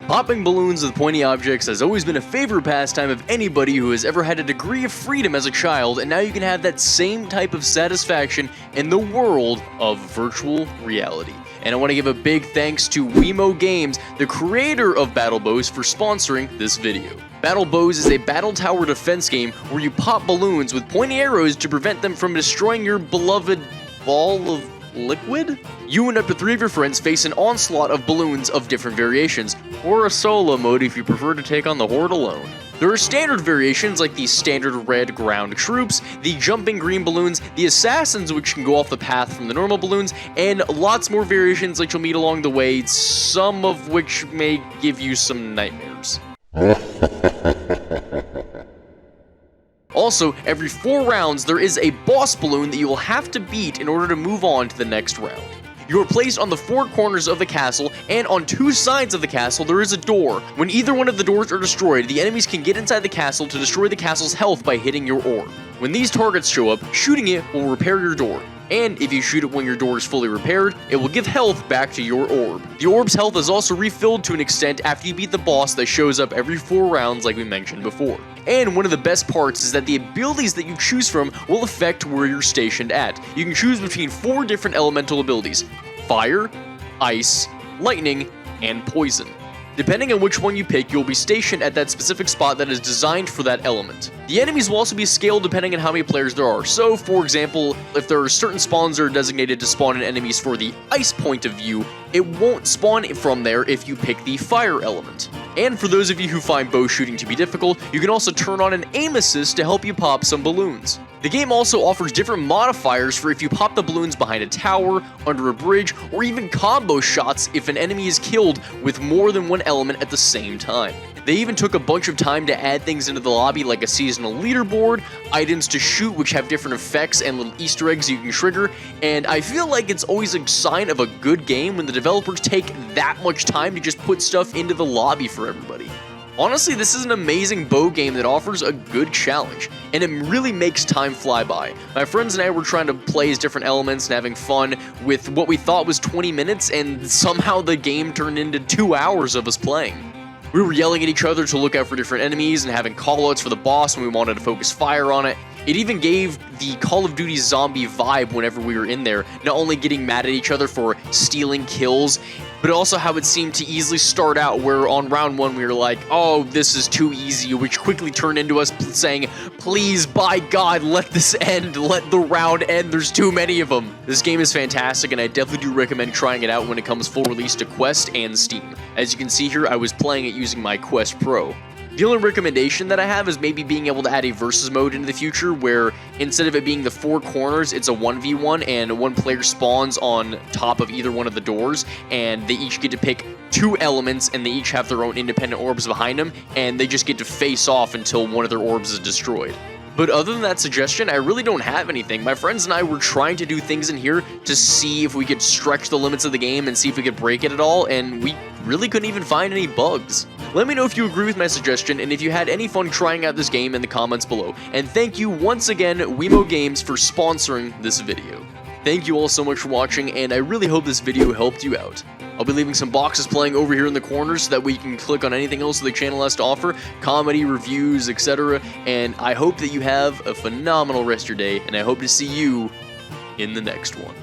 Popping balloons with pointy objects has always been a favorite pastime of anybody who has ever had a degree of freedom as a child, and now you can have that same type of satisfaction in the world of virtual reality. And I want to give a big thanks to Wemo Games, the creator of Battle Bows, for sponsoring this video. Battle Bows is a battle tower defense game where you pop balloons with pointy arrows to prevent them from destroying your beloved ball of liquid? You and up to 3 of your friends face an onslaught of balloons of different variations, or a solo mode if you prefer to take on the horde alone. There are standard variations like the standard red ground troops, the jumping green balloons, the assassins which can go off the path from the normal balloons, and lots more variations like you'll meet along the way, some of which may give you some nightmares. Also, every 4 rounds there is a boss balloon that you will have to beat in order to move on to the next round. You are placed on the 4 corners of the castle, and on 2 sides of the castle there is a door. When either one of the doors are destroyed, the enemies can get inside the castle to destroy the castle's health by hitting your orb. When these targets show up, shooting it will repair your door. And if you shoot it when your door is fully repaired, it will give health back to your orb. The orb's health is also refilled to an extent after you beat the boss that shows up every 4 rounds like we mentioned before. And one of the best parts is that the abilities that you choose from will affect where you're stationed at. You can choose between 4 different elemental abilities: fire, ice, lightning, and poison. Depending on which one you pick, you'll be stationed at that specific spot that is designed for that element. The enemies will also be scaled depending on how many players there are. So, for example, if there are certain spawns that are designated to spawn in enemies for the ice point of view, it won't spawn from there if you pick the fire element. And for those of you who find bow shooting to be difficult, you can also turn on an aim assist to help you pop some balloons. The game also offers different modifiers for if you pop the balloons behind a tower, under a bridge, or even combo shots if an enemy is killed with more than one element at the same time. They even took a bunch of time to add things into the lobby like a seasonal leaderboard, items to shoot which have different effects and little Easter eggs you can trigger, and I feel like it's always a sign of a good game when the developers take that much time to just put stuff into the lobby for everybody. Honestly, this is an amazing bow game that offers a good challenge, and it really makes time fly by. My friends and I were trying to play as different elements and having fun with what we thought was 20 minutes, and somehow the game turned into 2 hours of us playing. We were yelling at each other to look out for different enemies and having callouts for the boss when we wanted to focus fire on it. It even gave the Call of Duty zombie vibe whenever we were in there, not only getting mad at each other for stealing kills, but also how it seemed to easily start out where on round 1 we were like, oh, this is too easy, which quickly turned into us saying, please, by God, let this end, let the round end, there's too many of them. This game is fantastic, and I definitely do recommend trying it out when it comes full release to Quest and Steam. As you can see here, I was playing it using my Quest Pro. The only recommendation that I have is maybe being able to add a versus mode into the future where instead of it being the 4 corners, it's a 1v1 and 1 player spawns on top of either one of the doors and they each get to pick 2 elements and they each have their own independent orbs behind them and they just get to face off until one of their orbs is destroyed. But other than that suggestion, I really don't have anything. My friends and I were trying to do things in here to see if we could stretch the limits of the game and see if we could break it at all, and we really couldn't even find any bugs. Let me know if you agree with my suggestion and if you had any fun trying out this game in the comments below. And thank you once again, Wemo Games, for sponsoring this video. Thank you all so much for watching, and I really hope this video helped you out. I'll be leaving some boxes playing over here in the corners so that way you can click on anything else that the channel has to offer, comedy, reviews, etc. And I hope that you have a phenomenal rest of your day, and I hope to see you in the next one.